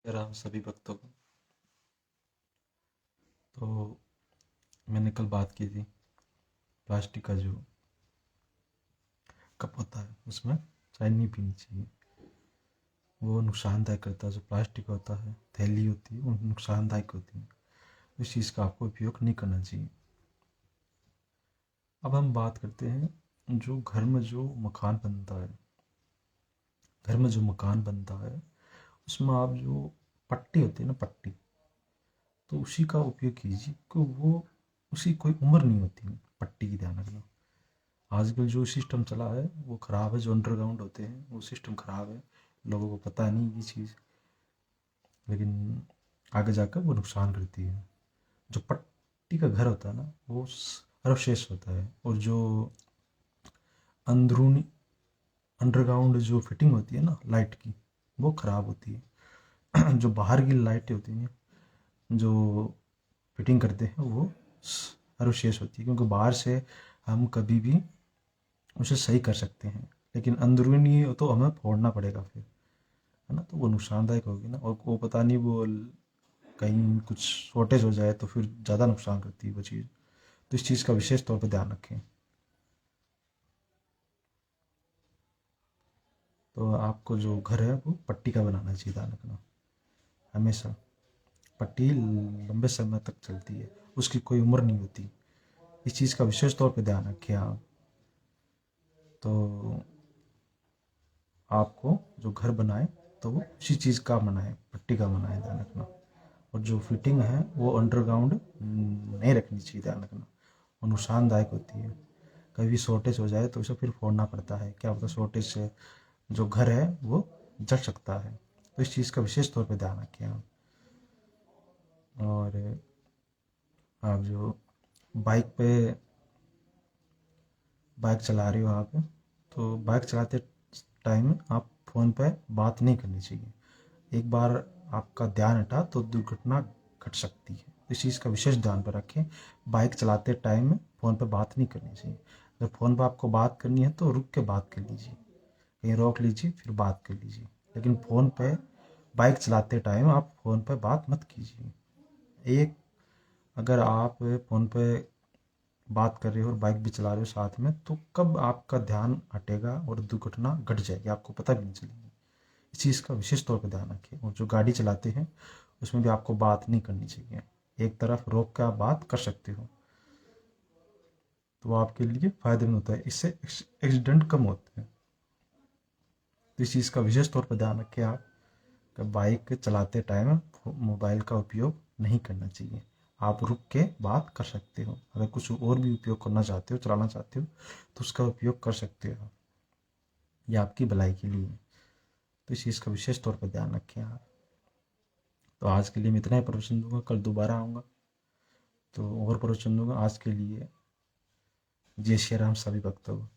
राम सभी भक्तों को। तो मैंने कल बात की थी प्लास्टिक का जो कप होता है उसमें चाय नहीं पीनी चाहिए। वो नुकसानदायक करता है। जो प्लास्टिक होता है, थैली होती है, वो नुकसानदायक होती है। इस चीज़ का आपको उपयोग नहीं करना चाहिए। अब हम बात करते हैं जो घर में जो मकान बनता है। घर में जो मकान बनता है उसमें आप जो पट्टी होती है ना, पट्टी, तो उसी का उपयोग कीजिए क्योंकि वो उसी कोई उम्र नहीं होती पट्टी की। ध्यान रखना, आजकल जो सिस्टम चला है वो ख़राब है। जो अंडरग्राउंड होते हैं वो सिस्टम ख़राब है। लोगों को पता नहीं ये चीज़, लेकिन आगे जाकर वो नुकसान करती है। जो पट्टी का घर होता है ना वो सर्वश्रेष्ठ होता है। और जो अंदरूनी अंडरग्राउंड जो फिटिंग होती है ना लाइट की, वो ख़राब होती है। जो बाहर की लाइटें होती हैं जो फिटिंग करते हैं वो सर्वश्रेष्ठ होती है, क्योंकि बाहर से हम कभी भी उसे सही कर सकते हैं, लेकिन अंदरूनी हो तो हमें फोड़ना पड़ेगा फिर, है ना। तो वो नुकसानदायक होगी ना, और वो पता नहीं वो कहीं कुछ शॉर्टेज हो जाए तो फिर ज़्यादा नुकसान करती है वो चीज़। तो इस चीज़ का विशेष तौर पर ध्यान रखें। तो आपको जो घर है वो पट्टी का बनाना चाहिए। ध्यान रखना हमेशा, पट्टी लंबे समय तक चलती है, उसकी कोई उम्र नहीं होती। इस चीज़ का विशेष तौर पर ध्यान रखें आप। तो आपको जो घर बनाए तो वो उसी चीज़ का बनाए, पट्टी का बनाए। ध्यान रखना। और जो फिटिंग है वो अंडरग्राउंड नहीं रखनी चाहिए। ध्यान रखना, वो नुकसानदायक होती है। कभी शॉर्टेज हो जाए तो उसे फिर फोड़ना पड़ता है। क्या होता है, शॉर्टेज से जो घर है वो जल सकता है। तो इस चीज़ का विशेष तौर पे ध्यान रखें आप। और आप जो बाइक पे बाइक चला रहे हो आप, तो बाइक चलाते टाइम आप फ़ोन पे बात नहीं करनी चाहिए। एक बार आपका ध्यान हटा तो दुर्घटना घट सकती है। इस चीज़ का विशेष ध्यान पर रखें। बाइक चलाते टाइम फ़ोन पे बात नहीं करनी चाहिए। अगर फ़ोन पे आपको बात करनी है तो रुक के बात कर लीजिए, कहीं रोक लीजिए फिर बात कर लीजिए। लेकिन फ़ोन पे बाइक चलाते टाइम आप फ़ोन पे बात मत कीजिए। एक, अगर आप फ़ोन पे बात कर रहे हो और बाइक भी चला रहे हो साथ में, तो कब आपका ध्यान हटेगा और दुर्घटना घट जाएगी आपको पता भी नहीं चलेगी। इस चीज़ का विशेष तौर पर ध्यान रखें। और जो गाड़ी चलाते हैं उसमें भी आपको बात नहीं करनी चाहिए। एक तरफ रोक कर आप बात कर सकते हो तो वो आपके लिए फ़ायदेमंद होता है, इससे एक्सीडेंट कम होते हैं। तो इस चीज़ का विशेष तौर पर ध्यान रखें आप कि बाइक चलाते टाइम मोबाइल का उपयोग नहीं करना चाहिए। आप रुक के बात कर सकते हो। अगर कुछ और भी उपयोग करना चाहते हो, चलाना चाहते हो, तो उसका उपयोग कर सकते हो। ये आपकी भलाई के लिए है। तो इस चीज़ का विशेष तौर पर ध्यान रखें आप। तो आज के लिए मैं इतना ही प्रवचन दूंगा, कल दोबारा आऊँगा तो और प्रवचन दूंगा। आज के लिए जय श्री राम सभी भक्तों को।